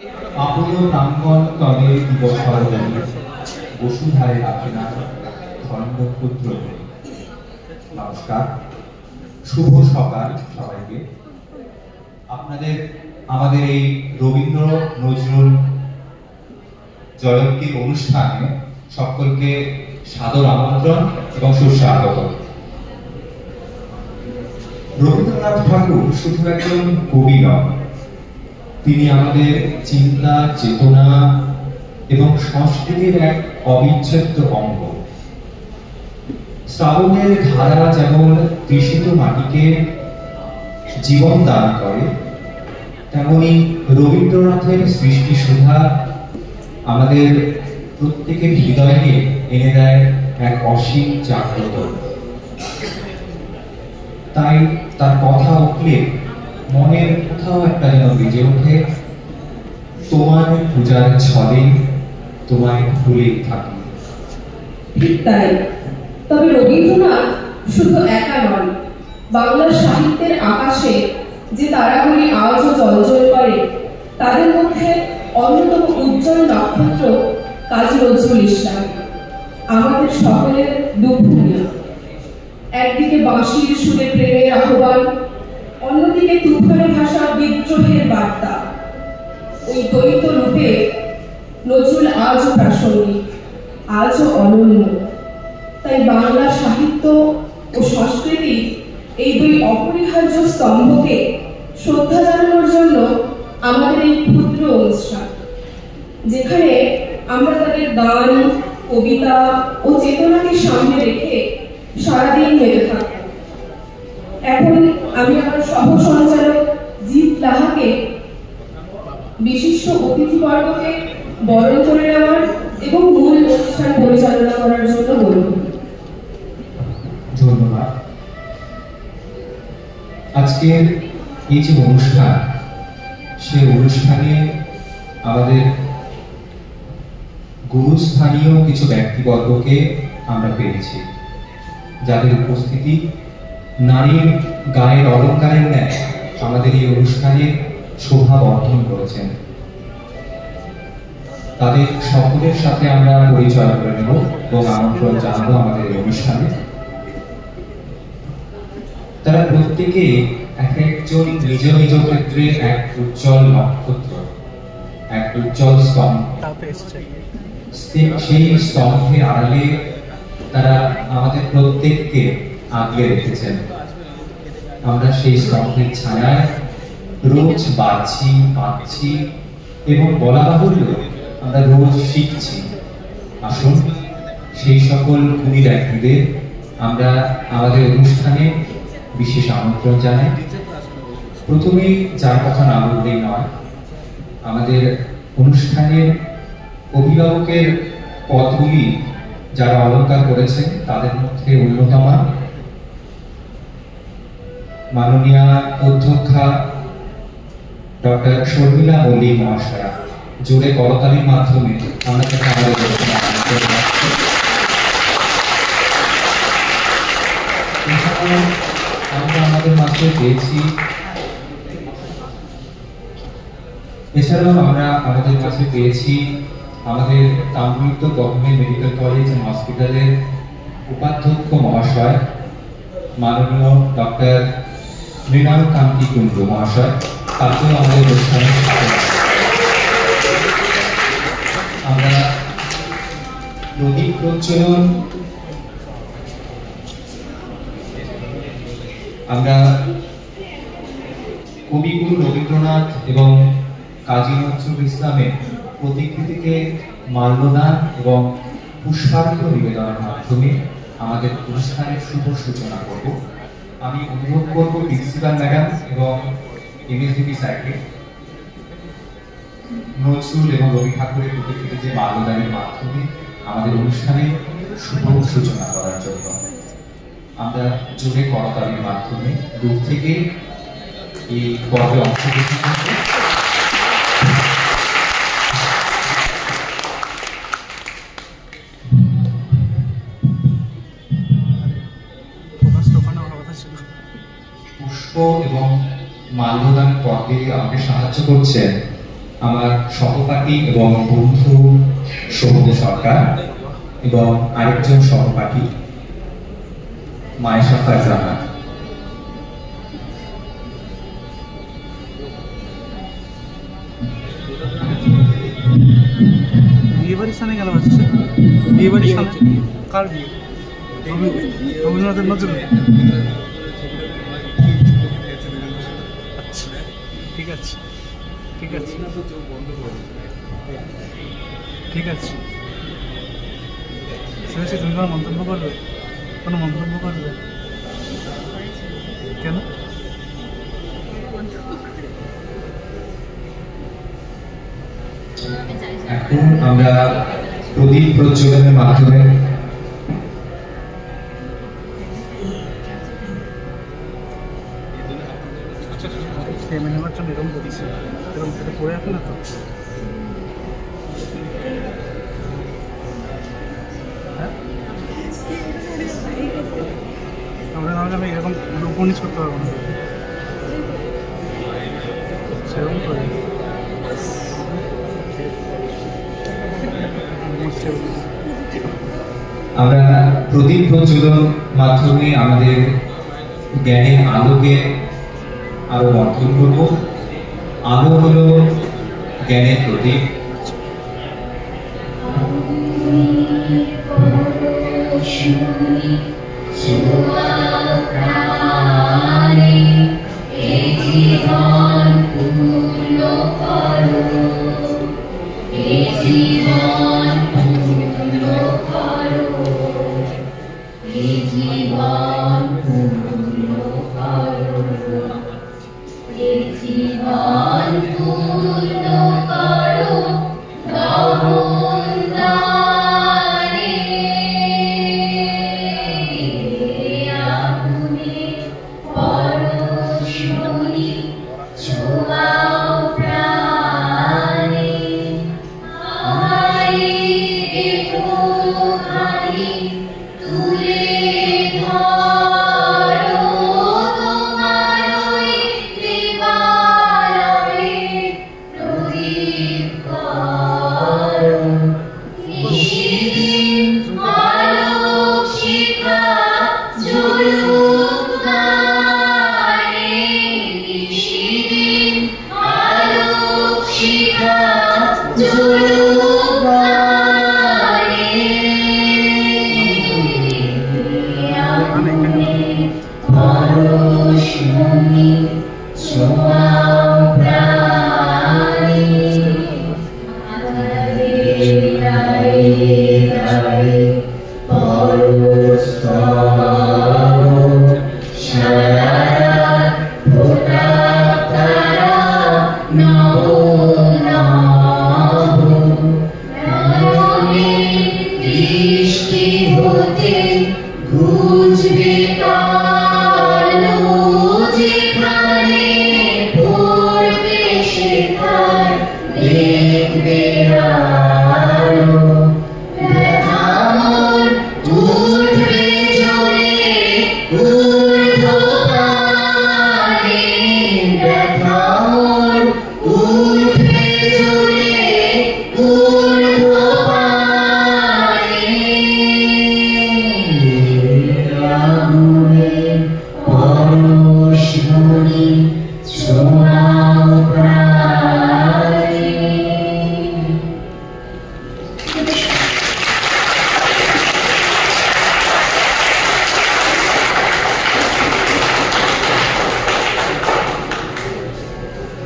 আপন প্রাঙ্গণ তবে দিবসরণী বসুধারে রাখে না ধর্মপুত্র। নমস্কার, শুভ সকাল সবাইকে। আপনাদের আমাদের এই রবীন্দ্র নজরুল জয়ন্তীর অনুষ্ঠানে সকলকে সাদর আমন্ত্রণ এবং সুস্বাগত। রবীন্দ্রনাথ ঠাকুর শুধু একজন কবি নন, তিনি আমাদের চিন্তা, চেতনা এবং সংস্কৃতির এক অবিচ্ছেদ্য অঙ্গ। শ্রাবণের ধারা যেমন তৃষিত মাটিকে জীবন দান করে, তেমনি রবীন্দ্রনাথের সৃষ্টি সুধা আমাদের প্রত্যেকের হৃদয়কে এনে দেয় এক অসীম জাগ্রত। তাই তার কথা উঠলে মনের কোথাও একটা যেন বেজে ওঠে, তোমার পূজার ছলে তোমায় ভুলে থাকি। ঠিক তাই। তবে রবীন্দ্রনাথ শুধু একা নন, বাংলার সাহিত্যের আকাশে যে তারাগুলি আজও জ্বলজ্বল করে, তাদের মধ্যে অন্যতম উজ্জ্বল নক্ষত্র কাজী নজরুল ইসলাম, আমাদের সকলের দুঃখভূমি। একদিকে বাঁশির সুরে প্রেমের আহ্বান, অন্যদিকে তুফানে ভাষা বিদ্রোহের বার্তা। ওই দ্বৈত রূপে নজরুল আজও প্রাসঙ্গিক, আজও অনন্য। তাই বাংলা সাহিত্য ও সংস্কৃতি এই দুই অপরিহার্য স্তম্ভকে শ্রদ্ধা জানানোর জন্য আমাদের এই ক্ষুদ্র অনুষ্ঠান, যেখানে আমরা তাদের গান, কবিতা ও চেতনাকে সামনে রেখে সারাদিন মেতে থাকব। এখন আমি আমার সহ সঞ্চালক জিৎ লাহাকে বিশিষ্ট অতিথিবর্গকে বরণ করে নেওয়ার এবং মূল অনুষ্ঠান পরিচালনা করার জন্য বলব। ধন্যবাদ। আজকের এই যে অনুষ্ঠান, সেই অনুষ্ঠানে আমাদের গুরুস্থানীয় কিছু ব্যক্তিবর্গকে আমরা পেয়েছি, যাদের উপস্থিতি নারীর গায়ের অলঙ্কারের ন্যায় আমাদের এই অনুষ্ঠানে শোভা বর্ধন করেছেন। তাদের সকলের সাথে আমরা পরিচয় করে নেব এবং আমন্ত্রণ জানাবো আমাদের এই অনুষ্ঠানে। তারা প্রত্যেকে এক একজন নিজ নিজ ক্ষেত্রে এক উজ্জ্বল নক্ষত্র, এক উজ্জ্বল স্তম্ভ। সেই স্তম্ভের আড়ালে তারা আমাদের প্রত্যেককে আগলে রেখেছেন। আমরা সেই স্তম্ভের ছায়ায় রোজ বাড়ছি, পাচ্ছি এবং বলা বাহুল্য আমরা রোজ শিখছি। আসুন সেই সকল গুণী ব্যক্তিদের আমরা আমাদের অনুষ্ঠানে বিশেষ আমন্ত্রণ জানাই। প্রথমেই যার কথা না বললেই নয়, আমাদের অনুষ্ঠানের অভিভাবকের পদগুলি যারা অলঙ্কার করেছেন তাদের মধ্যে অন্যতম মাননীয়া অধ্যক্ষা ডক্টর শর্মিলা মল্লিক মহাশয়া। জোরে করতালির মাধ্যমে আমরা তাকে আমাদের আমরা আমাদের মাঝে পেয়েছি। এছাড়াও আমরা আমাদের কাছে পেয়েছি আমাদের Tamralipta government medical college and হসপিটালের উপাধ্যক্ষ মহাশয় মাননীয় ডক্টর মৃণাল কান্তি কুণ্ডু মহাশয়। তাকেও আমাদের অনুষ্ঠানে আমরা প্রদীপ প্রজ্বলন, আমরা কবিগুরু রবীন্দ্রনাথ এবং কাজী নজরুল ইসলামের প্রতিকৃতিকে মাল্যদান এবং পুষ্পার্ঘ্য নিবেদনের মাধ্যমে আমাদের অনুষ্ঠানের শুভ সূচনা করব। আমি অনুরোধ করব প্রিন্সিপাল ম্যাডাম এবং এমএসডিপি স্যারকে নজরুল এবং রবি ঠাকুরের প্রতিকৃতিতে মাল্যদানের মাধ্যমে আমাদের অনুষ্ঠানের শুভ সূচনা করার জন্য। আমরা জোরে করতালির মাধ্যমে দূর থেকে এই পর্বে অংশগ্রহণ করব। পুষ্প এবং মাল্যদান পর্বে আমাকে সাহায্য করছেন আমার সহপাঠী এবং বন্ধু সৌদ সরকার এবং আরেকজন সহপাঠী মায়েশা ফারজানা। বিয়ে বাড়ির সামনে গেল হচ্ছে বিয়ে বাড়ির সামনে কার বিয়ে? রবীন্দ্রনাথের নজরুল। আচ্ছা ঠিক আছে ঠিক আছে ঠিক আছে। শুনেছি তুমি কোনো মন্তব্য করবে? কোনো মন্তব্য করবে কেন? এখন আমরা প্রদীপ প্রজ্বলনের মাধ্যমে নেওয়ার জন্য এরকম করছি, এরকম এটা পড়ে রাখো না তো। হ্যাঁ আমরা নাহলে আমি এরকম উপনিষ করতে পারবো না, সেরকম করে আমরা প্রদীপ প্রজ্বলন মাধ্যমে আমাদের জ্ঞানের আলোকে আরো বর্ধন করব। আলো হলো জ্ঞানের প্রদীপ।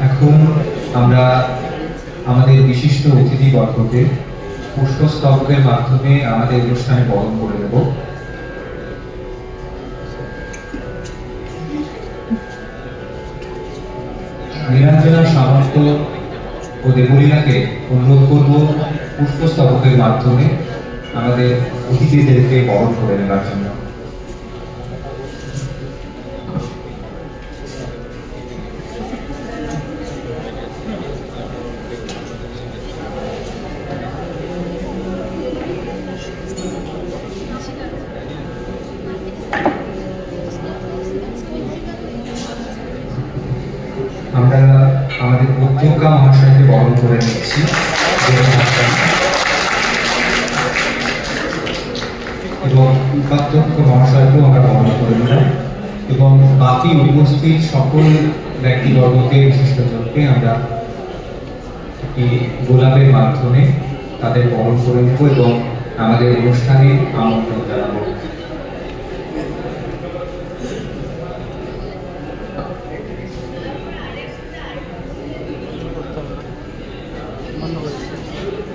এখন আমরা আমাদের বিশিষ্ট অতিথিবর্গকে পুষ্পস্তবকের মাধ্যমে আমাদের অনুষ্ঠানে বরণ করে দেব। নীলাঞ্জনা সামন্ত ও দেবলীনাকে অনুরোধ করব পুষ্পস্তবকের মাধ্যমে আমাদের অতিথিদেরকে বরণ করে নেবার জন্য। আমরা আমাদের প্রজ্ঞা মহাশয়কে বরণ করে নিচ্ছি এবং উপাধ্যক্ষ মহাশয়কেও আমরা বরণ করে নিলাম এবং বাকি উপস্থিত সকল ব্যক্তিবর্গকে বিশিষ্টজনকে আমরা এই গোলাপের মাধ্যমে তাদের বরণ করে নেব এবং আমাদের অনুষ্ঠানে আমন্ত্রণ জানাবো।